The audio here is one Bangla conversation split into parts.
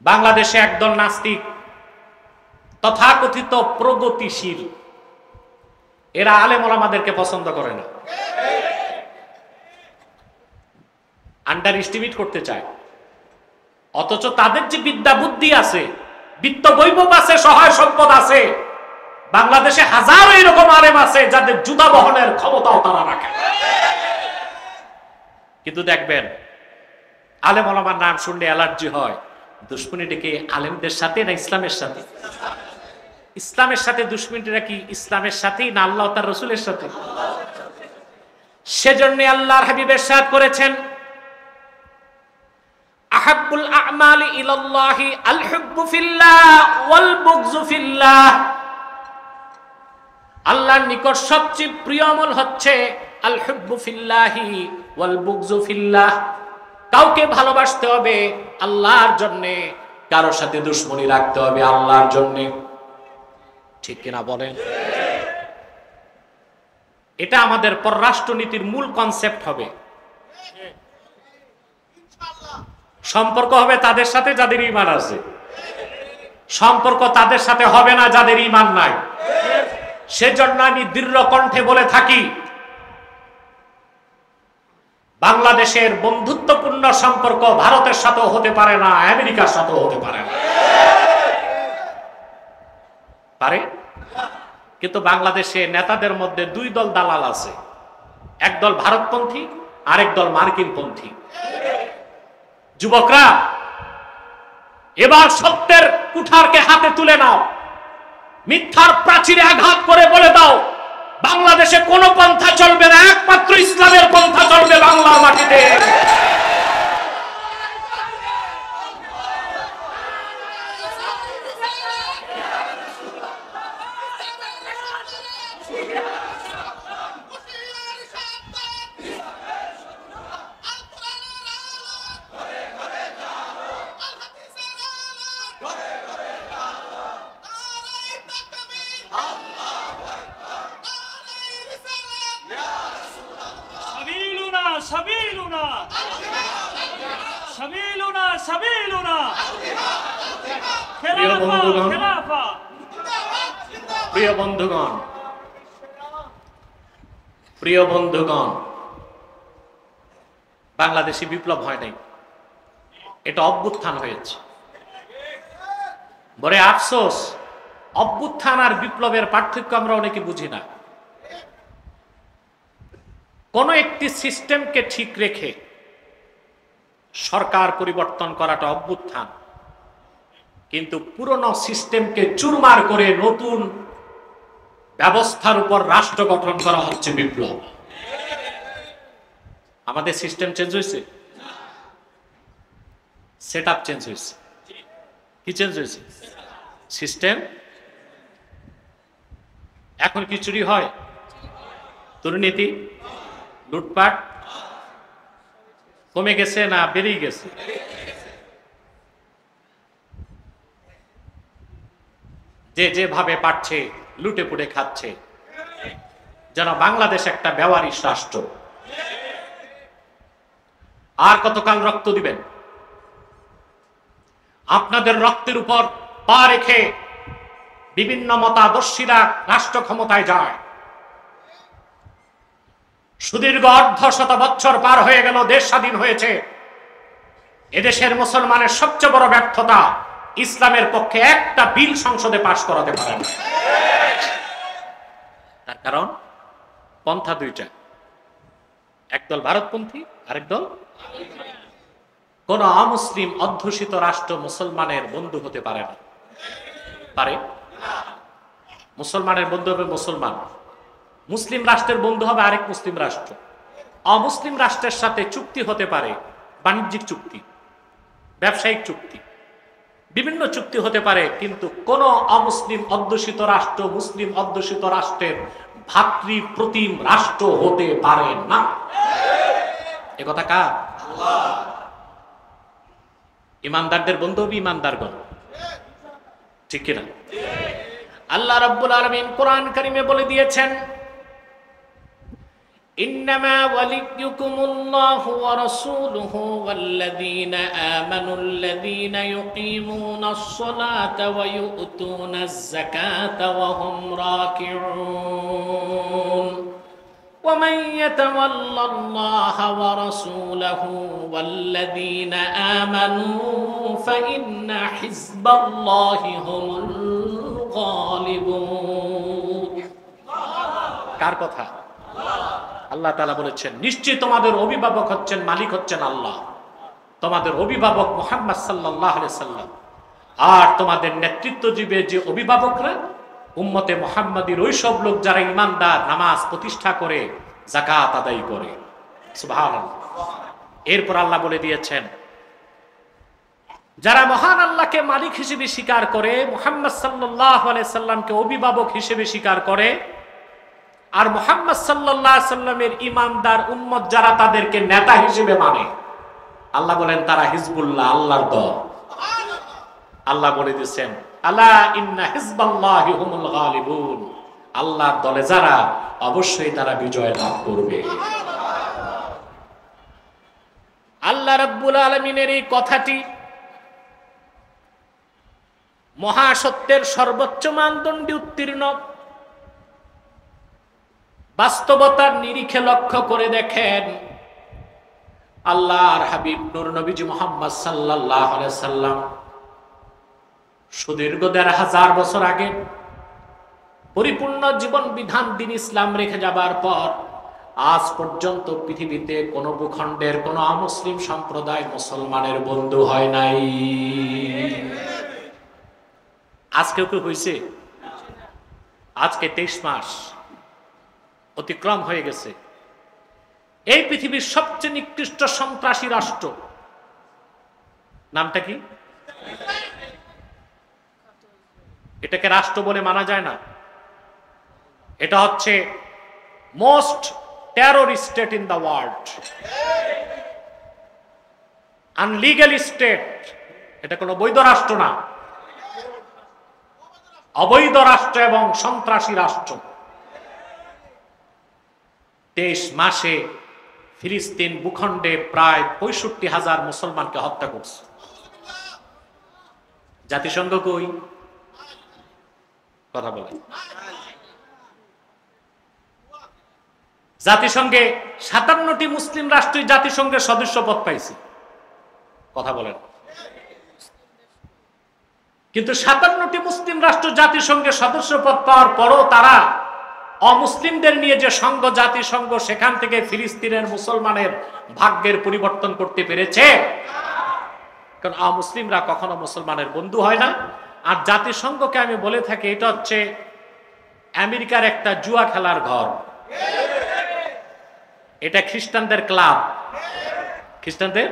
বাংলাদেশে একদল নাস্তিক তথাকথিত প্রগতিশীল, এরা আলেম ওলামাদেরকে পছন্দ করে না, আন্ডার এস্টিমেট করতে চায়। অথচ তাদের যে বিদ্যা বুদ্ধি আছে, বিত্ত বৈভব আছে, সহায় সম্পদ আছে, বাংলাদেশে হাজারো এরকম আলেম আছে যাদের জুতা বহনের ক্ষমতাও তারা রাখে। কিন্তু দেখবেন আলেম ওলামার নাম শুনলে অ্যালার্জি হয়। দুশ্মনীটা কি আলেমদের সাথে না ইসলামের সাথে? ইসলামের সাথে দুশ্মনীটা কি ইসলামের সাথেই না আল্লাহ তার রসুলের সাথে? সেজন্য আল্লাহর হাবিব ইরশাদ করেছেন, আহাব্বুল আ'মালি ইলাল্লাহি আল হুব্বু ফিল্লাহ ওয়াল বুগযু ফিল্লাহ। আল্লাহর নিকট সবচেয়ে প্রিয় আমল হচ্ছে আল হুব্বু ফিল্লাহি ওয়াল বুগযু ফিল্লাহ। কাউকে ভালোবাসতে হবে আল্লাহর জন্য, কারোর সাথে দুশ্মনী রাখতে হবে আল্লাহর জন্য। ঠিক কিনা বলেন? এটা আমাদের পররাষ্ট্রনীতির মূল কনসেপ্ট হবে। সম্পর্ক হবে তাদের সাথে যাদের ঈমান আছে, সম্পর্ক তাদের সাথে হবে না যাদের ঈমান নাই। সেজন্য আমি দৃঢ় কণ্ঠে বলে থাকি, বাংলাদেশের বন্ধুত্বপূর্ণ সম্পর্ক ভারতের সাথেও হতে পারে না, আমেরিকার সাথেও হতে পারে না। পারে? কিন্তু বাংলাদেশে নেতাদের মধ্যে দুই দল দালাল আছে, একদল ভারতপন্থী, আরেক দল মার্কিনপন্থী। যুবকরা, এবার সত্যের কুঠারকে হাতে তুলে নাও, মিথ্যার প্রাচীরে আঘাত করে বলে দাও, বাংলাদেশে কোন পন্থা চলবে না, একমাত্র ইসলামের পন্থা চলবে বাংলার মাটিতে। প্রিয় বন্ধুগণ, বাংলাদেশে বিপ্লব হয় নাই, এটা অভ্যুত্থান হয়েছে। বড় আফসোস, অভ্যুত্থান আর বিপ্লবের পার্থক্য আমরা অনেকে বুঝি না। কোন একটি সিস্টেমকে ঠিক রেখে সরকার পরিবর্তন করাটা অভ্যুত্থান, কিন্তু পুরনো সিস্টেমকে চুরমার করে নতুন ব্যবস্থার উপর রাষ্ট্র গঠন করা হচ্ছে বিপ্লব। আমাদের সিস্টেম চেঞ্জ হয়েছে, সেটআপ চেঞ্জ হয়েছে। কি চেঞ্জ হয়েছে? সিস্টেম। এখন কি চুরি হয়, দুর্নীতি, লুটপাট কমে গেছে না বেড়েই গেছে? যে যেভাবে পাচ্ছে লুটে পুটে খাচ্ছে, যেন বাংলাদেশ একটা বেওয়ারিশ রাষ্ট্র। আর কতকাল রক্ত দিবেন? আপনাদের রক্তের উপর পা রেখে বিভিন্ন মতাদর্শীরা রাষ্ট্র ক্ষমতায় যায়। সুদীর্ঘ অর্ধশত বছর পার হয়ে গেল, দেশ স্বাধীন হয়েছে। এদেশের মুসলমানের সবচেয়ে বড় ব্যর্থতা, ইসলামের পক্ষে একটা বিল সংসদে পাশ করাতে পারে না। তার কারণ পন্থা দুইটা, একদল ভারতপন্থী, আরেক দল। কোন অমুসলিম অধ্যুষিত রাষ্ট্র মুসলমানের বন্ধু হতে পারে না। পারে? মুসলমানের বন্ধু হবে মুসলমান, মুসলিম রাষ্ট্রের বন্ধু হবে আরেক মুসলিম রাষ্ট্র। অমুসলিম রাষ্ট্রের সাথে চুক্তি হতে পারে, বাণিজ্যিক চুক্তি, ব্যবসায়িক চুক্তি, বিভিন্ন চুক্তি হতে পারে, কিন্তু কোন অমুসলিম অধ্যুষিত রাষ্ট্র মুসলিম অধ্যুষিত রাষ্ট্রের ভাতৃপ্রতিম রাষ্ট্র হতে পারে না। এ কথা কার? ইমানদারদের বন্ধু হবে ইমানদারগণ। ঠিক কিনা? আল্লাহ রাব্বুল আলামিন কোরআন কারীমে বলে দিয়েছেন, ইন্নামা ওয়ালিয়্যুকুমুল্লাহু ওয়া রাসূলুহু ওয়াল্লাযীনা আমানুল্লাযীনা ইউকীমুনাস সালাতা ওয়া ইউ'তুনাজ যাকাতা ওয়া হুম রাকি'উন ومن يتول الله ورسوله والذين آمنوا فإن حزب الله هم الغالبون কার কথা? আল্লাহ তাআলা বলেছেন নিশ্চয়ই তোমাদের অভিভাবক হচ্ছেন, মালিক হচ্ছেন আল্লাহ, তোমাদের অভিভাবক মুহাম্মদ সাল্লাল্লাহু আলাইহি সাল্লাম, আর তোমাদের নেতৃত্ব দিবে যে অভিভাবকরা উম্মতে মুহাম্মাদীর ওই সব লোক যারা ঈমানদার, নামাজ প্রতিষ্ঠা করে, যাকাত আদায় করে। সুবহানাল্লাহ। এরপর আল্লাহ বলে দিয়েছেন যারা মহান আল্লাহকে মালিক হিসেবে স্বীকার করে, মুহাম্মদ সাল্লাল্লাহু আলাইহি সাল্লামকে অভিভাবক হিসেবে স্বীকার করে, আর মুহাম্মদ সাল্লাল্লাহু আলাইহি সাল্লামের ঈমানদার উম্মত যারা তাদেরকে নেতা হিসেবে মানে, আল্লাহ বলেন তারা হিজবুল্লাহ, আল্লাহর দল। আল্লাহ বলে দিয়েছেন আলা ইন্না হিজবাল্লাহি হুমুল গালিবুন, আল্লাহর দলে যারা অবশ্যই তারা বিজয় লাভ করবে। আল্লাহ রাব্বুল আলামিনের এই কথাটি মহাসত্যের সর্বোচ্চ মানদণ্ডে উত্তীর্ণ। বাস্তবতার নিরিখে লক্ষ্য করে দেখেন আল্লাহর হাবিব নূর নবীজি মুহাম্মদ সাল্লাল্লাহু আলাইহি সাল্লাম সুদীর্ঘ ১৫০০ বছর আগে পরিপূর্ণ জীবন বিধান দিন ইসলাম রেখে যাবার পর আজ পর্যন্ত পৃথিবীতে কোন ভূখণ্ডের কোন অমুসলিম সম্প্রদায় মুসলমানের বন্ধু হয় নাই। আজকেও কি হয়েছে? আজকে ২৩ মাস অতিক্রম হয়ে গেছে। এই পৃথিবীর সবচেয়ে নিকৃষ্ট সন্ত্রাসী রাষ্ট্র নামটা কি? এটাকে রাষ্ট্র বলে মানা যায় না। এটা হচ্ছে most terror state in the world, illegal state. এটা কোনো বৈধ রাষ্ট্র না, অবৈধ রাষ্ট্র এবং সন্ত্রাসী রাষ্ট্র। ২৩ মাসে ফিলিস্তিন ভূখণ্ডে প্রায় ৬৫,০০০ মুসলমানকে হত্যা করছে। জাতিসংঘ কই? কথা বলেন। জাতিসংঘে ৫৭টি মুসলিম রাষ্ট্রই জাতিসংঘের সদস্য পদ পাইছে। কথা বলেন। কিন্তু ৫৭টি মুসলিম রাষ্ট্র জাতিসংঘের সদস্য পদ পাওয়ার পরও তারা অমুসলিমদের নিয়ে যে সংঘ জাতিসংঘ, সেখান থেকে ফিলিস্তিনের মুসলমানের ভাগ্যের পরিবর্তন করতে পেরেছে? কারণ অমুসলিমরা কখনো মুসলমানের বন্ধু হয় না। আর জাতিসংঘকে আমি বলে থাকি এটা হচ্ছে আমেরিকার একটা জুয়া খেলার ঘর। এটা খ্রিস্টানদের ক্লাব, খ্রিস্টানদের।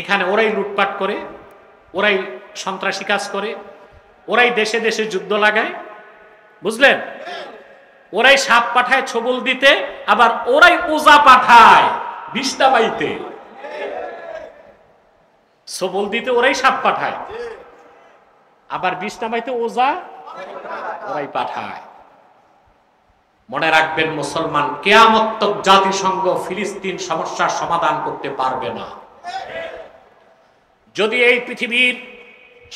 এখানে ওরাই লুটপাট করে, ওরাই সন্ত্রাসী কাজ করে, ওরাই দেশে দেশে যুদ্ধ লাগায়, বুঝলেন? ওরাই সাপ পাঠায় ছবল দিতে, আবার ওরাই ওজা পাঠায় বিষ্ঠা পাইতে। ছবল দিতে ওরাই সাপ পাঠায়, আবার বিষ্ঠা পাইতে ওজা ওরাই পাঠায়। মনে রাখবেন মুসলমান, কিয়ামত তক জাতিসংঘ ফিলিস্তিন সমস্যার সমাধান করতে পারবে না। যদি এই পৃথিবীর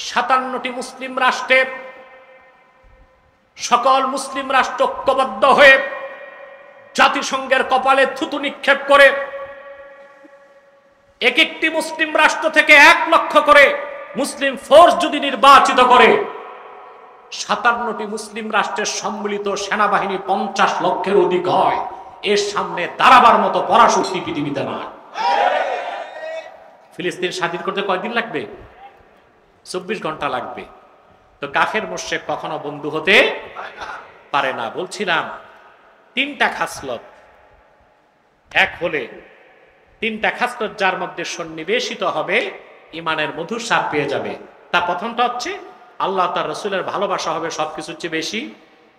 ৫৭টি মুসলিম রাষ্ট্রের সকল মুসলিম রাষ্ট্র ঐক্যবদ্ধ হয়ে জাতিসংঘের কপালে থুতু নিক্ষেপ করে এক একটি মুসলিম রাষ্ট্র থেকে ১ লক্ষ করে মুসলিম ফোর্স যদি নির্বাচিত করে, ৫৭টি মুসলিম রাষ্ট্রের সম্মিলিত সেনাবাহিনী ৫০ লক্ষের অধিক হয়, এর সামনে দাঁড়াবার মতো পরাশক্তি পৃথিবীতে না। ফিলিস্তিন স্বাধীন করতে কয়দিন লাগবে? ২৪ ঘন্টা লাগবে। তো কাফের মুশরিক কখনো বন্ধু হতে পারে না। বলছিলাম ৩টা খাসলত, এক হলে ৩টা খাসলত যার মধ্যে সন্নিবেশিত হবে ইমানের মধুর স্বাদ পেয়ে যাবে। তা প্রথমটা হচ্ছে আল্লাহ তার রাসূলের ভালোবাসা হবে সবকিছুর চেয়ে বেশি।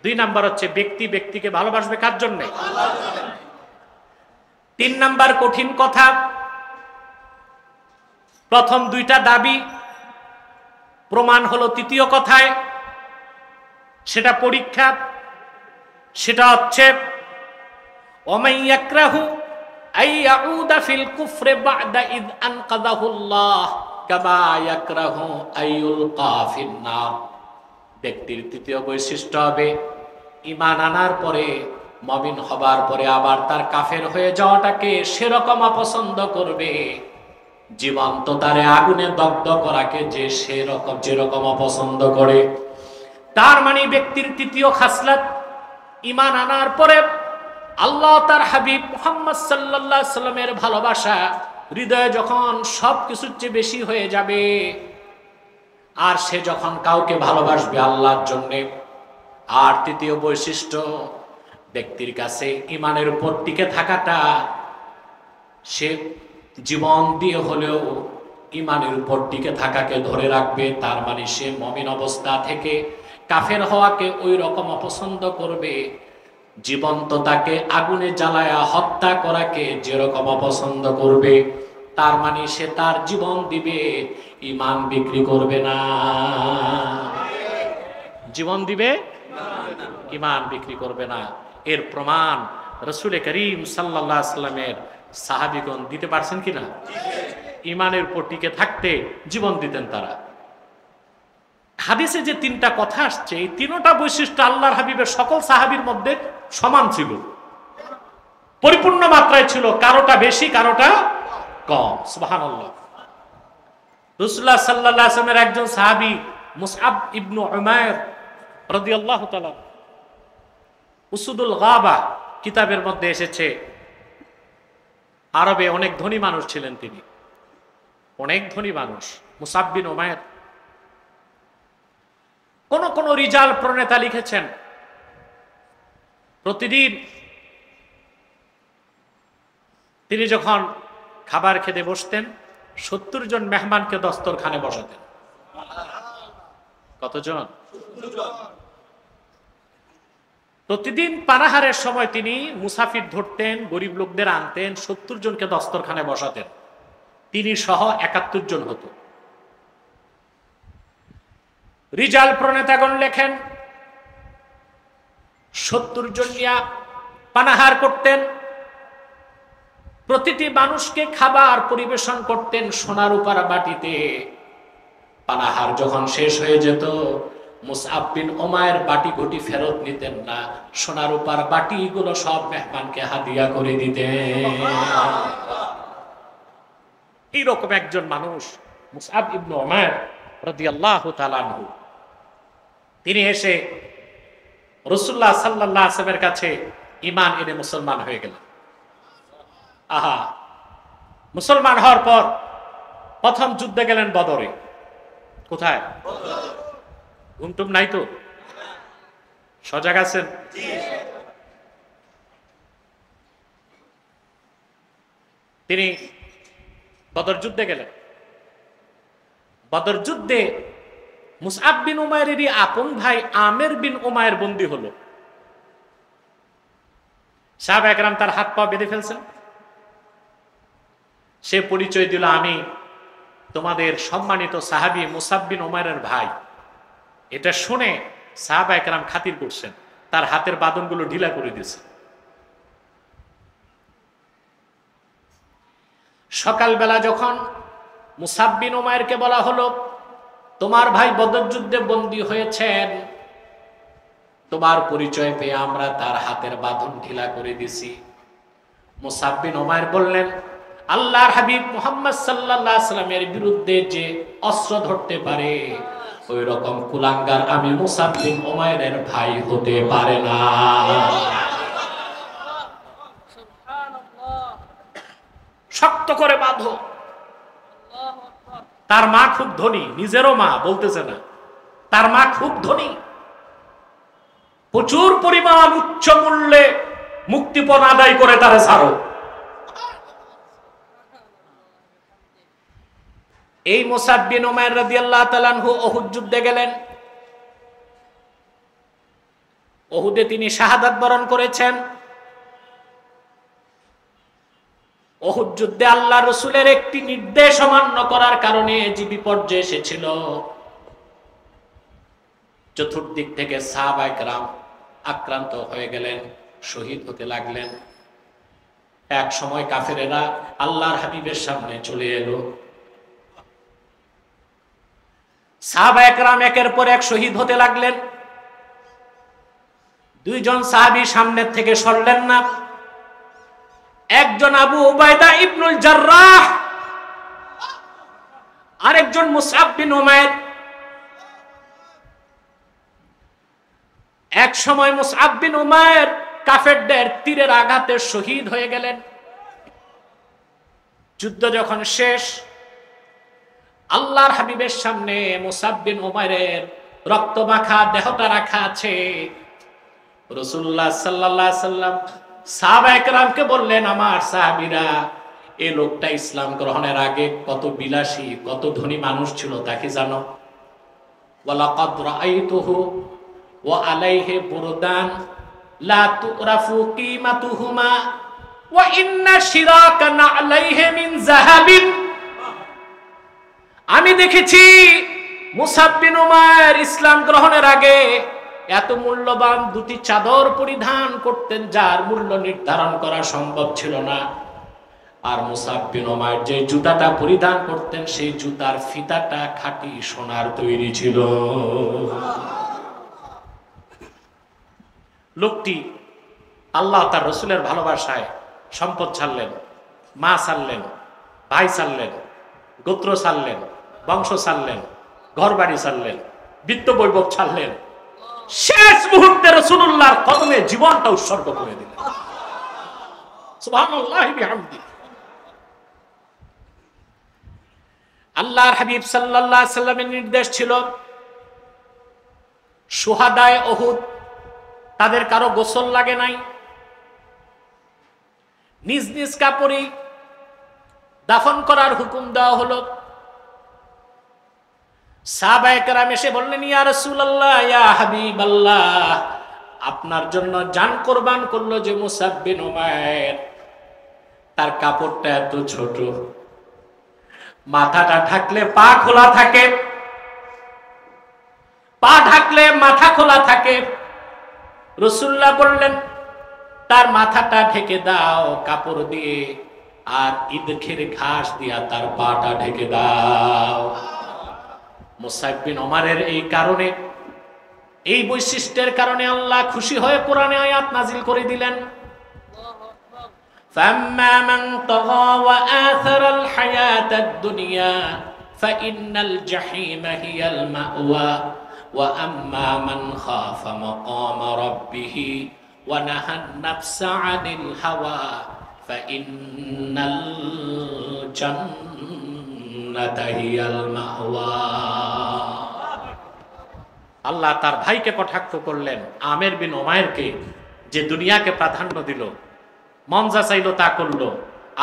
২ নাম্বার হচ্ছে ব্যক্তি ব্যক্তিকে ভালোবাসবে কার জন্য? ৩ নাম্বার কঠিন কথা, প্রথম 2টা দাবি প্রমাণ হলো ৩য় কথায়, সেটা পরীক্ষা। সেটা হচ্ছে ওয়ামান ইয়াকরাহু আই ইয়াউদা ফিল কুফরি বা'দা ইদ আনকাযাহুল্লাহ কামা ইয়াকরাহু আইয়ুলকা ফিন নার। ব্যক্তির তৃতীয় বৈশিষ্ট্য হবে ঈমান আনার পরে, মুমিন হবার পরে আবার তার কাফের হয়ে যাওয়াটাকে সেরকম অপছন্দ করবে জীবন্ত তারে আগুনে দগ্ধ করাকে যে সেরকম যেরকম অপছন্দ করে। তার মানে ব্যক্তির তৃতীয় খাসলাত, ঈমান আনার পরে আল্লাহ তার হাবিব মুহাম্মদ সাল্লাল্লাহু আলাইহি সাল্লামের ভালোবাসা হৃদয়ে যখন সবকিছুর চেয়ে বেশি হয়ে যাবে, আর সে যখন কাউকে ভালোবাসবে আল্লাহর জন্য। আর তৃতীয় বৈশিষ্ট্য, ব্যক্তির কাছে ঈমানের উপর টিকে থাকাটা, সে জীবন দিয়ে হলেও ঈমানের উপর টিকে থাকাকে ধরে রাখবে। তার মানে সে মুমিন অবস্থা থেকে কাফের হওয়াকে ওই রকম অপছন্দ করবে জীবন্ত তাকে আগুনে জ্বালায়া হত্যা করাকে যেরকম অপছন্দ করবে। তার মানে সে তার জীবন দিবে, ঈমান বিক্রি করবে না। জীবন দিবে, ঈমান বিক্রি করবে না। এর প্রমাণ রাসূল করিম সাল্লাল্লাহু আলাইহি সাল্লামের সাহাবীগণ দিতে পারছেন কিনা? ঈমানের উপর টিকে থাকতে জীবন দিতেন তারা। হাদিসে যে তিনটা কথা আসছে, এই তিনটা বৈশিষ্ট্য আল্লাহর হাবিবের সকল সাহাবীর মধ্যে সমান ছিল, পরিপূর্ণ মাত্রায় ছিল, কারোটা বেশি কারোটা কম। সুবহানাল্লাহ। রাসূলুল্লাহ সাল্লাল্লাহু আলাইহি ওয়াসাল্লামের একজন সাহাবী মুসআব ইবনে উমাইর রাদিয়াল্লাহু তাআলা, উসুদুল গাবা কিতাবের মধ্যে এসেছে, আরবে অনেক ধনী মানুষ ছিলেন তিনি, অনেক ধনী মানুষ মুসআব বিন উমাইর। কোন কোন রিজাল প্রণেতা লিখেছেন প্রতিদিন তিনি যখন খাবার খেতে বসতেন 70 জন মেহমানকে দস্তরখানে বসাতেন। কতজন? প্রতিদিন পানাহারের সময় তিনি মুসাফির ধরতেন, গরিব লোকদের আনতেন, 70 জনকে দস্তরখানে বসাতেন, তিনি সহ 71 জন হতো। রিজাল প্রণেতাগণ লেখেন 70 জন নিয়া পানাহার করতেন, প্রতিটি মানুষকে খাবার পরিবেশন করতেন সোনার উপর বাটিতে। পানাহার যখন শেষ হয়ে যেত, মুসআব বিন উমাইর বাটি ঘটি ফেরত নিতেন না, সোনার উপর বাটিগুলো সব মেহমানকে হাদিয়া করে দিতেন। এইরকম একজন মানুষ মুসআব ইবনে উমাইর রাদিয়াল্লাহু তাআলা আনহু, তিনি এসে রাসূলুল্লাহ সাল্লাল্লাহু আলাইহি ওয়াসাল্লামের কাছে ঈমান এনে মুসলমান হয়ে গেলেন। আহা, মুসলমান হওয়ার পর প্রথম যুদ্ধে গেলেন বদরে। কোথায়? ঘুমটুম নাই তো? সজাগ আছেন? তিনি বদর যুদ্ধে গেলেন। বদর যুদ্ধে মুসআব বিন উমাইরেরই আপন ভাই আমের বিন উমাইর বন্দী হলো। সাহাবা একরাম তার হাত পা বেঁধে ফেলছেন। সে পরিচয় দিল, আমি তোমাদের সম্মানিত সাহাবী মুসআব বিন উমাইরের ভাই। এটা শুনে সাহাবা একরাম খাতির করছেন, তার হাতের বাঁধনগুলো ঢিলা করে দিয়েছে। সকালবেলা যখন মুসআব বিন উমাইরকে বলা হলো, তোমার ভাই বদর যুদ্ধে বন্দী হয়েছেন, তোমার পরিচয় পেয়ে আমরা তার হাতের বাঁধন ঢিলা করে দিছি। মুসআব বিন উমাইর বললেন, আল্লাহর হাবিব মুহাম্মদ সাল্লাল্লাহু আলাইহি ওয়াসাল্লামের বিরুদ্ধে যে অস্ত্র ধরতে পারে, ওই রকম কুলাঙ্গার আমি মুসআব বিন উমাইরের ভাই হতে পারে না। শক্ত করে বাঁধো। তার মা খুব ধনী, নিজেরও মা, বলতেছে না, তার মা খুব ধনী, প্রচুর পরিমাণ উচ্চ মূল্যে মুক্তিপণ আদায় করে তারা ছাড়ো। এই মুসআব বিন উমাইর রাদিয়াল্লাহু তাআলা আনহু উহুদ যুদ্ধে গেলেন। উহুদে তিনি শাহাদাত বরণ করেছেন। উহুদ যুদ্ধে আল্লাহ রাসূলের একটি নির্দেশ অমান্য করার কারণে যে বিপর্যয় এসেছিল, চতুর্দিক থেকে সাহাবায়ে কেরাম আক্রান্ত হয়ে গেলেন, শহীদ হতে লাগলেন। এক সময় কাফেরেরা আল্লাহর হাবিবের সামনে চলে এলো। সাহাবা একরাম একের পর এক শহীদ হতে লাগলেন। দুইজন সাহাবী সামনের থেকে সরলেন না। একজন আবু উবাইদা ইবনুল জাররাহ, আরেকজন মুসআব বিন উমাইর। এক সময় মুসআব বিন উমাইর কাফেরদের তীরের আঘাতে শহীদ হয়ে গেলেন। যুদ্ধ যখন শেষ, আল্লাহর হাবিবের সামনে মুসআব বিন উমাইরের রক্তমাখা দেহটা রাখা আছে। রাসূলুল্লাহ সাল্লাল্লাহু আলাইহি সাল্লাম সাহাবায়ে কেরামকে বললেন, আমার সাহাবীরা, এই লোকটা ইসলাম গ্রহণের আগে কত বিলাসী, কত ধনী মানুষ ছিল তা কি জানো? ওয়ালাকাদ রাআইতুহু ওয়া আলাইহি বুরদান লা তুরাফু কিমাতুহুমা ওয়া ইন্না শিরাকা নাআলাইহি মিন যাহাবিন। আমি দেখেছি মুসআব বিন উমাইর ইসলাম গ্রহণের আগে এত মূল্যবান দুটি চাদর পরিধান করতেন, যার মূল্য নির্ধারণ করা সম্ভব ছিল না। আর মুসআব বিন উমাইর যে জুতাটা পরিধান করতেন, সেই জুতার ফিতাটা খাঁটি সোনার তৈরি ছিল। লোকটি আল্লাহ তার রসুলের ভালোবাসায় সম্পদ ছাড়লেন, মা ছাড়লেন, ভাই ছাড়লেন, গোত্র ছাড়লেন, বংশ ছাড়লেন, ঘর বাড়ি ছাড়লেন, বিত্ত বৈভব ছাড়লেন, শেষ মুহূর্তে রাসূলুল্লাহর কদমে জীবনটা উৎসর্গ করে দিলেন। সুবহানাল্লাহি বিহামদিহি। আল্লাহর হাবিব সাল্লাল্লাহু আলাইহি সাল্লামের নির্দেশ ছিল, শুহাদায়ে উহুদ তাদের কারো গোসল লাগে নাই, নিজ নিজ কাপড়ে দাফন করার হুকুম দেওয়া হলো। সাহাবায়ে কেরাম এসে বললেন, ইয়া রাসূলুল্লাহ, ইয়া হাবিবাল্লাহ, আপনার জন্য জান কুরবান করলো যে মুসআব বিন উমাইর, তার কাপড়টা এত ছোট, মাথাটা ঢাকলে পা খোলা থাকে, পা ঢাকলে মাথা খোলা থাকে। রাসূলুল্লাহ বললেন, তার মাথাটা ঢেকে দাও কাপড় দিয়ে, আর ইদখের ঘাস দিয়া তার পাটা ঢেকে দাও। মুসআব বিন উমাইরের এই কারণে, এই বৈশিষ্ট্যের কারণে আল্লাহ খুশি হয়ে কোরআনে আয়াত নাজিল করে দিলেন, فَأَمَّا مَنْ طَغَى وَآثَرَ الْحَيَاةَ الدُّنْيَا فَإِنَّ الْجَحِيمَ هِيَ الْمَأْوَى وَأَمَّا مَنْ خَافَ مَقَامَ رَبِّهِ وَنَهَى النَّفْسَ عَنِ الْهَوَى فَإِنَّ الْجَنَّةَ هِيَ الْمَأْوَى। আল্লাহ তার ভাইকে কটাক্ষ করলেন, আমের বিন উমাইরকে, যে দুনিয়াকে প্রাধান্য দিল, মন যা চাইলো তা করলো,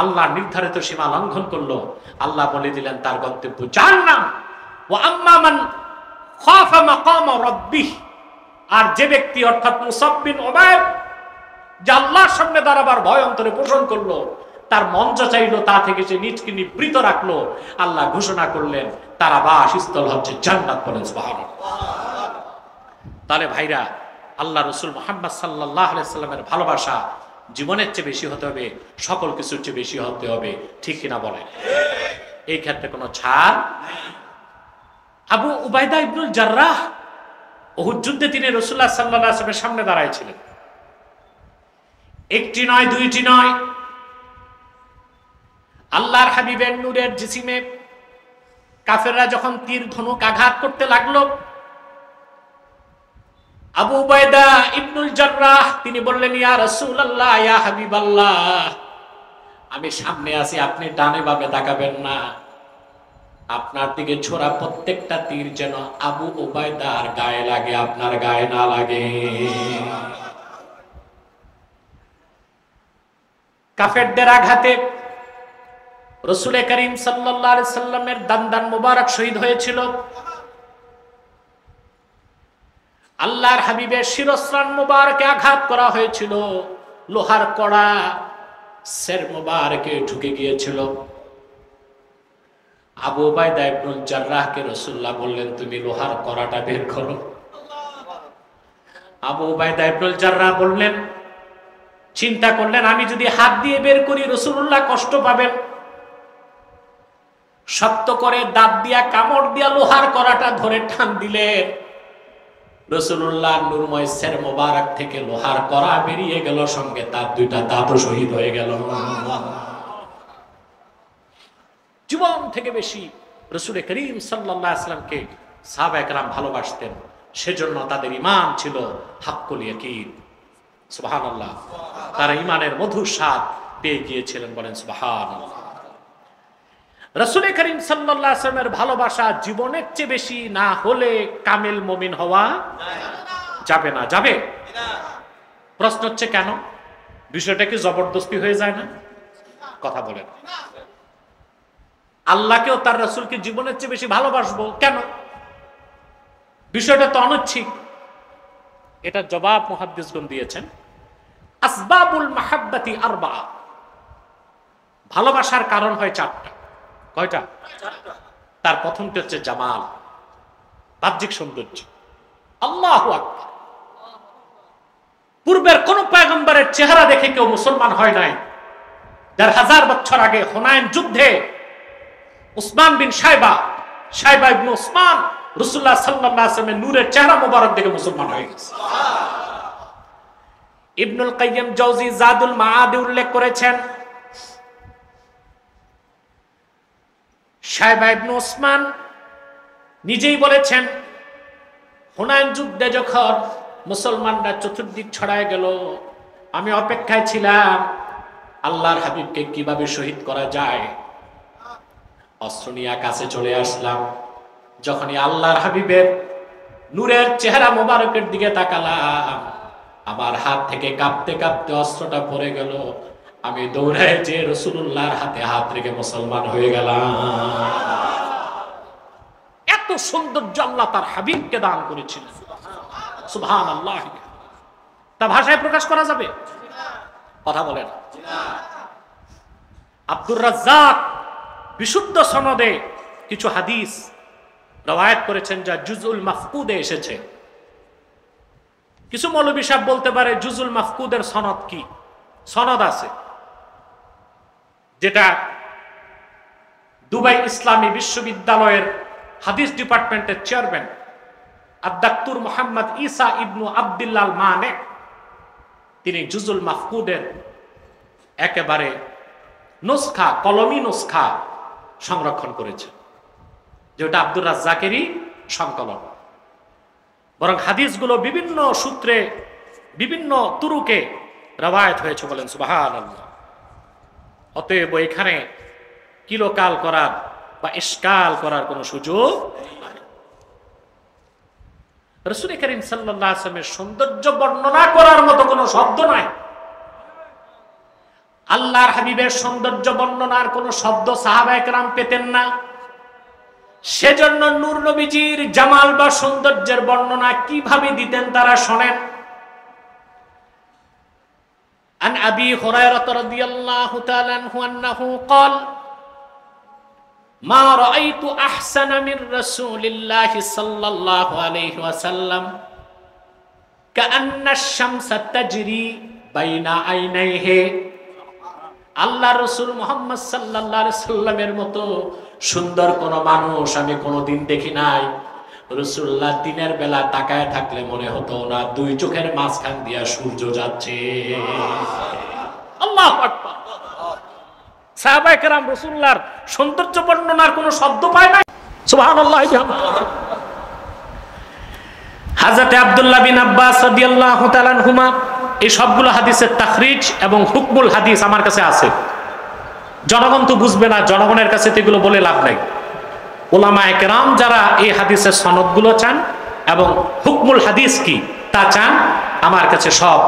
আল্লাহ নির্ধারিত সীমা লঙ্ঘন করলো। আল্লাহ বলে দিলেন তার গন্তব্য জাহান্নাম। ওয়া আম্মা মান খাফা মাকাম রাব্বিহ, আর যে ব্যক্তি অর্থাৎ মুসআব বিন উমাইর যে আল্লাহর সামনে দাঁড়াবার ভয় অন্তরে পোষণ করলো, তার মন যা চাইলো তা থেকে সে নিজকে নিবৃত রাখলো, আল্লাহ ঘোষণা করলেন তার আবাসস্থল হচ্ছে জান্নাত। বলেন সুবহানাল্লাহ। তাহলে ভাইরা, আল্লাহ রাসূল মুহাম্মদ সাল্লাল্লাহু আলাইহি সাল্লামের ভালোবাসা জীবনের চেয়ে বেশি হতে হবে, সকল কিছুর চেয়ে বেশি হতে হবে, ঠিক কিনা বলেন? এই ক্ষেত্রে কোনো ছাড়। আবু উবাইদা ইবনুল জাররাহ উহুদ যুদ্ধে তিনি রাসূলুল্লাহ সাল্লাল্লাহু আলাইহি ওয়াসাল্লামের সামনে দাঁড়াইছিলেন। একটি নয়, দুইটি নয়, আল্লাহর হাবিবের নূরের জিসিমে কাফেররা যখন তীর ধনুক আঘাত করতে লাগলো, আবু উবাইদা ইবনুল জাররাহ তিনি বললেন, ইয়া রাসূলুল্লাহ, ইয়া হাবিবাল্লাহ, আমি সামনে আছি, আপনি ডানে বামে তাকাবেন না, আপনার দিকে ছোড়া প্রত্যেকটা তীর যেন আবু উবাইদার গায়ে লাগে, আপনার গায়ে না লাগে। কাফেরদের আঘাতে রাসূল করিম সাল্লাল্লাহু আলাইহি সাল্লামের দান মুবারক শহীদ হয়েছিল। আল্লাহর হাবিবের শিরস্ত্রাণ মুবারকে আঘাত করা হয়েছিল, লোহার কড়া সের মুবারকে ঢুকে গিয়েছিল। আবু উবাইদা ইবনুল জাররাহকে রাসূলুল্লাহ বললেন, তুমি লোহার কড়াটা বের করো। আবু উবাইদা ইবনুল জাররাহ বললেন, চিন্তা করলেন আমি যদি হাত দিয়ে বের করি রাসূলুল্লাহ কষ্ট পাবেন, শক্ত করে দাঁত দিয়া কামড় দিয়া লোহার কড়াটা ধরে টান দিলেন, রাসূলুল্লাহ নূরময় সের মোবারক থেকে লোহার কড়া বেরিয়ে গেল, সঙ্গে তার দুইটা দাঁতও শহীদ হয়ে গেল। জীবন থেকে বেশি রাসূল করিম সাল্লাল্লাহু আলাইহি ওয়াসাল্লামকে সাহাবায়ে কেরাম ভালোবাসতেন, সেজন্য তাদের ঈমান ছিল হাক্কুল ইয়াকিন। সুবহানাল্লাহ, তারা ঈমানের মধুর স্বাদ পেয়ে গিয়েছিলেন, বলেন সুবহানাল্লাহ। রাসূল করিম সাল্লাল্লাহু আলাইহি ওয়াসাল্লামের ভালোবাসা জীবনের চেয়ে বেশি না হলে কামেল মুমিন হওয়া যাবে না। যাবে? প্রশ্ন হচ্ছে কেন? বিষয়টা কি জবরদস্তি হয়ে যায় না? কথা বলেন। আল্লাহকেও তার রাসূলকে জীবনের চেয়ে বেশি ভালোবাসবো কেন? বিষয়টা তো অনৈচ্ছিক। এটা জবাব মুহাদ্দিসগণ দিয়েছেন, আসবাবুল মাহাব্বাতি আরবা, ভালোবাসার কারণ হয় চারটা। কয়টা? তার প্রথমটি হচ্ছে জামাল, বাহ্যিক সৌন্দর্য। আল্লাহু আকবার। পূর্বের কোন পয়গম্বরের চেহারা দেখে কেউ মুসলমান হয় নাই। ১,৫০০ বছর আগে হুনাইন যুদ্ধে উসমান বিন সাইবা ইবনে উসমান রাসূলুল্লাহ সাল্লাল্লাহু আলাইহি ওয়াসাল্লামের নূরের চেহারা মোবারক দেখে মুসলমান হয়ে গেছে। ইবনুল কাইয়্যিম জাওজি জাদুল মাআদে উল্লেখ করেছেন, সাইবা ইবনে উসমান নিজেই বলেছেন, হুনাইন যুদ্ধে যখন মুসলমানরা চতুর্দিক ছড়ায় গেল, আমি অপেক্ষায় ছিলাম আল্লাহর হাবিবকে কিভাবে শহীদ করা যায়। অস্ত্র নিয়ে কাছে চলে আসলাম, যখনই আল্লাহর হাবিবের নূরের চেহারা মোবারকের দিকে তাকালাম, আমার হাত থেকে কাঁপতে কাঁপতে অস্ত্রটা পড়ে গেল। আমি দৌড়ায় যে রাসূলুল্লাহর হাতে হাত রেখে মুসলমান হয়ে গেলাম। এত সৌন্দর্য আল্লাহ তার হাবিবকে দান করেছিলেন। সুবহানাল্লাহ। তা ভাষায় প্রকাশ করা যাবে? কথা বলেন। আব্দুর রাজ্জাক বিশুদ্ধ সনদে কিছু হাদিস রওয়ায়াত করেছেন যা জুজউল মাফকুদে এসেছে। কিছু মৌলবী সাহেব বলতে পারে জুজউল মাফকুদের সনদ কি? সনদ আছে, যেটা দুবাই ইসলামী বিশ্ববিদ্যালয়ের হাদিস ডিপার্টমেন্টের চেয়ারম্যান আদ-দাক্তুর মুহাম্মদ ঈসা ইবনু আব্দুল্লাহ মানে তিনি জুজউল মাফকুদের একেবারে নুসখা, কলমি নুসখা সংরক্ষণ করেছে, যেটা আব্দুর রাজ্জাকেরই সংকলন। বরং হাদিসগুলো বিভিন্ন সূত্রে বিভিন্ন তুরুকে রওয়ায়াত হয়েছে, বলেন সুবহানাল্লাহ। অতএব এখানে কিলোকাল করার বা ইশকাল করার কোনো সুযোগ নাই। রাসূল করিম সাল্লাল্লাহু আলাইহি ওয়াসাল্লামের সৌন্দর্য বর্ণনা করার মতো কোনো শব্দ নাই। আল্লাহর হাবিবের সৌন্দর্য বর্ণনার কোনো শব্দ সাহাবায়ে কেরাম পেতেন না। সেজন্য নূর নবীজির জামাল বা সৌন্দর্যের বর্ণনা কিভাবে দিতেন তারা শোনেন। আন আবি হুরায়রা রাদিয়াল্লাহু তাআলা আনহু আন্নাহু قال মা রাআইতু আহসানা মির রাসূলিল্লাহি সাল্লাল্লাহু আলাইহি ওয়াসাল্লাম কাআন্না আশ-শামসা তাজরি বাইনা আইনাইহি। আল্লাহর রাসূল মুহাম্মদ সাল্লাল্লাহু আলাইহি সাল্লামের মতো সুন্দর কোন মানুষ আমি কোনদিন দেখি নাই। রাসূলুল্লাহ দিনের বেলা তাকায় থাকলে মনে হতো না দুই চোখের মাঝখান দিয়া সূর্য যাচ্ছে। আল্লাহু আকবার। সাহাবায়ে কেরাম রাসূলুল্লাহর সৌন্দর্য বর্ণনার কোনো শব্দ পায় না। সুবহানাল্লাহ। হযরত আব্দুল্লাহ বিন আব্বাস রাদিয়াল্লাহু তাআলা আনহুমা এই সবগুলো হাদিসের তাখরিজ এবং হুকমুল হাদিস আমার কাছে আছে। জনগণ তো বুঝবে না, জনগণের কাছে তো এগুলো বলে লাভ নাই। উলামায়ে কেরাম যারা এই হাদিসের সনদগুলো চান এবং হুকমুল হাদিস কি তা চান, আমার কাছে সব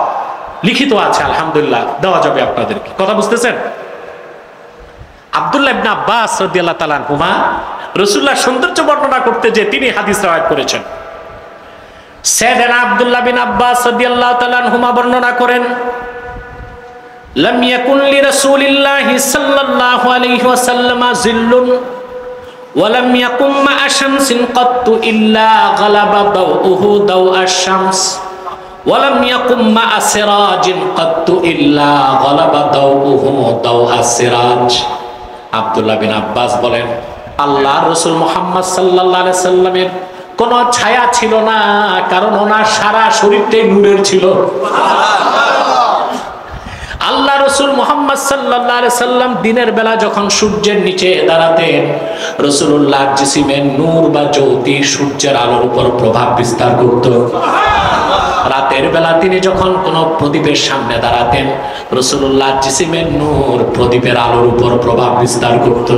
লিখিত আছে, আলহামদুলিল্লাহ দেওয়া যাবে আপনাদেরকে। কথা বুঝতেছেন? আব্দুল্লাহ ইবনে আব্বাস রাদিয়াল্লাহু তাআলা আনহুমা রাসূলুল্লাহর সৌন্দর্য বর্ণনা করতে যে তিনি হাদিস রওয়ায়াত করেছেন। সাইয়েদনা আব্দুল্লাহ বিন আব্বাস রাদিয়াল্লাহু তাআলা আনহুমা বর্ণনা করেন, লাম ইয়াকুন লিরাসূলিল্লাহি সাল্লাল্লাহু আলাইহি ওয়াসাল্লাম জিল্লুন ওয়া লাম ইয়াকুম মা'a শামসিন কাত্তু ইল্লা গালাবা দাউহু দাউ আশ-শামস ওয়ালাম ইয়াকুম মা'a সিরাজিন কাত্তু ইল্লা গালাবা দাউহু দাওআস সিরাজ। আব্দুল্লাহ বিন আব্বাস বলেন, আল্লাহর রাসূল মুহাম্মদ সাল্লাল্লাহু আলাইহি সাল্লামের কোন ছায়া ছিল না, কারণ ওনার সারা শরীরটাই নূরের ছিল। আল্লাহ রাসূল মুহাম্মদ সাল্লাল্লাহু আলাইহি সাল্লাম দিনের বেলা যখন সূর্যের নিচে দাঁড়াতেন, রাসূলুল্লাহর জিসিমের নূর বা জ্যোতি সূর্যের আলোর উপর প্রভাব বিস্তার করত। রাতের বেলা তিনি যখন কোন প্রদীপের সামনে দাঁড়াতেন, রাসূলুল্লাহর জিসিমের নূর প্রদীপের আলোর উপর প্রভাব বিস্তার করত।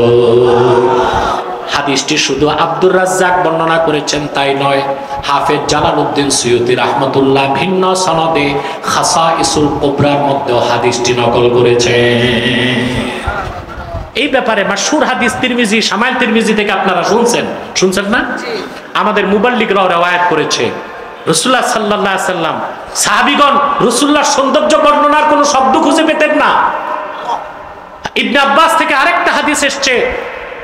হাদিসটি শুধু আব্দুর রাজ্জাক বর্ণনা করেছেন তাই নয়, হাফেজ জালালউদ্দিন সুয়ুতী রাহমাতুল্লাহ ভিন্ন সনদে খাসাইসুল কুবরার মধ্যে হাদিসটি নকল করেছেন। এই ব্যাপারে মাশহুর হাদিস তিরমিজি, শামাইল তিরমিজি থেকে আপনারা শুনছেন না? আমাদের মুবাল্লিগরাও রওয়ায়াত করেছে, রাসূলুল্লাহ সাল্লাল্লাহু আলাইহি সাল্লাম সাহাবীগণ রাসূলুল্লাহর সৌন্দর্য বর্ণনার কোনো শব্দ খুঁজে পেতেন না। ইবনে আব্বাস থেকে আরেকটা হাদিস এসেছে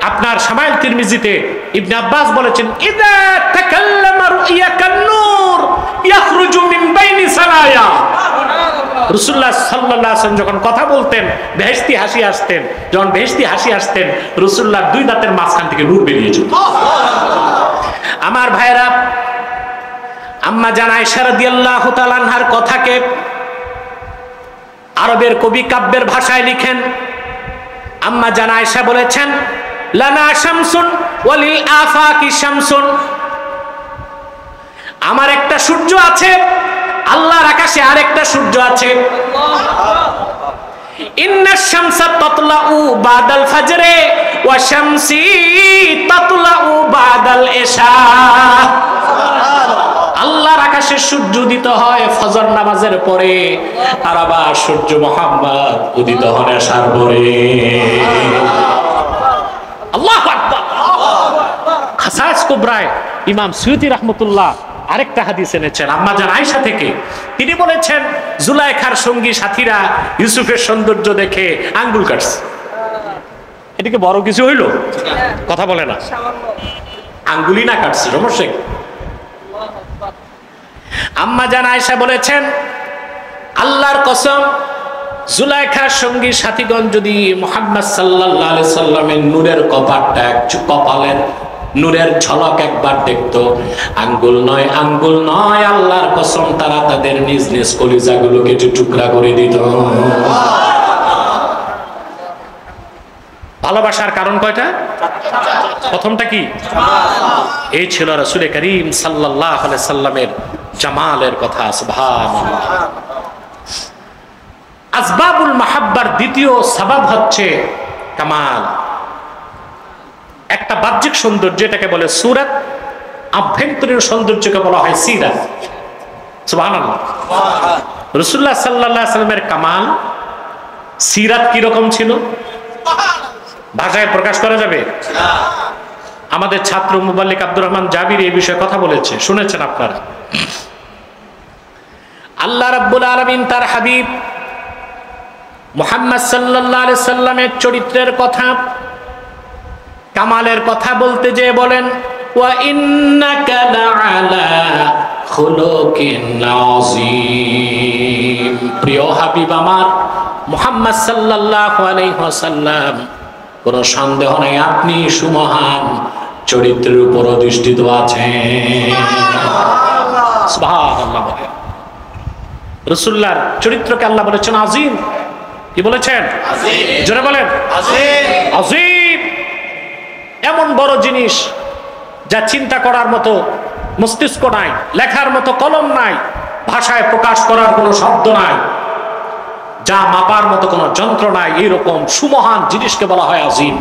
আপনার শামাইল তিরমিজিতে, ইবনে আব্বাস বলেছেন, ইযা তাকাল্লামা রুইয়াকান নূর ইয়াখরুজু মিন বাইনি সানায়া। রাসূলুল্লাহ সাল্লাল্লাহু আলাইহি ওয়াসাল্লাম যখন কথা বলতেন বেহেশতি হাসি আসতেন, যখন বেহেশতি হাসি আসতেন রাসূলুল্লাহর দুই দাঁতের মাঝখান থেকে নূর বেরিয়ে যেত। আমার ভাইরা, আম্মা জান আয়েশা রাদিয়াল্লাহু তাআলা আনহার কথাকে আরবের কবি কাব্যের ভাষায় লিখেন। আম্মা জান আয়েশা বলেছেন, লানা শামসুন ওয়ালিল আফাকি শামসুন, আমার একটা সূর্য আছে, আল্লাহর আকাশে আরেকটা সূর্য আছে। ইন্নাশ শামসা তাতলাউ বাদাল ফাজরে ওয়া শামসি তাতলাউ বাদাল ইশা। আল্লাহর আকাশে সূর্য উদিত হয় ফজর নামাজের পরে, আর আবার সূর্য মুহাম্মদ উদিত হন এশার পরে। আল্লাহু আকবার। খাসাইস কুবরায় ইমাম সুয়ুতী রাহমাতুল্লাহ আরেকটা হাদিস এনেছেন আম্মা জান আয়েশা থেকে। তিনি বলেছেন, জুলাইখার সঙ্গী সাথীরা ইউসুফের সৌন্দর্য দেখে আঙ্গুল কাটছে। এটাকে বড় কিছু হইল? কথা বলে না, আঙ্গুলি না কাটছে, সমস্যা। আম্মা জান আয়েশা বলেছেন, আল্লাহর কসম, জুলাইখার সঙ্গী সাথীগণ যদি মুহাম্মদ সাল্লাল্লাহু আলাইহি সাল্লামের নূরের কপাটটা, কপালের নূরের ঝলক একবার দেখতো, আঙ্গুল নয় আল্লাহর কসম তারা তাদের নিজ নিজ কলিজাগুলোকে টুকরা করে দিত। ভালোবাসার কারণ কয়টা? প্রথমটা কি? এই ছিল রাসূল করিম সাল্লাল্লাহু আলাইহি সাল্লামের জামালের কথা। সুবহানাল্লাহ। আসবাবুল মাহাব্বার দ্বিতীয় সাবাব হচ্ছে কামাল। একটা বাহ্যিক সৌন্দর্য, এটাকে বলে সূরাত, আভ্যন্তরীণ সৌন্দর্যকে বলা হয় সিরাত। সুবহানাল্লাহ। রাসূলুল্লাহ সাল্লাল্লাহু আলাইহি সাল্লামের কামাল, সিরাত কি রকম ছিল ভাষায় প্রকাশ করা যাবে না। আমাদের ছাত্র মুবাল্লিক আব্দুর রহমান জাবির এই বিষয়ে কথা বলেছে, শুনেছেন আপনারা। আল্লাহ রাব্বুল আলামিন তার হাবিব মুহাম্মদ সাল্লাল্লাহু আলাইহি সাল্লামের চরিত্রের কথা, কামালের কথা বলতে যেয়ে বলেন, ওয়া ইন্নাকা লাআলা খুলুকিন আযীম। প্রিয় হাবিব আমার মুহাম্মদ সাল্লাল্লাহু আলাইহি ওয়াসাল্লাম, কোনো সন্দেহ নেই আপনি সুমহান চরিত্রের উপর অধিষ্ঠিত আছেন। সুবহানাল্লাহ। বলেন রাসূলুল্লাহর চরিত্রকে আল্লাহ বলেছেন আযীম। কি বলেছেন? আযীম। জোরে বলেন আযীম। আযীম এমন বড় জিনিস যা চিন্তা করার মতো মস্তিষ্ক নাই, লেখার মতো কলম নাই, ভাষায় প্রকাশ করার কোনো শব্দ নাই, যা মাপার মতো কোনো যন্ত্র নাই, এইরকম সুমহান জিনিসকে বলা হয় আযীম।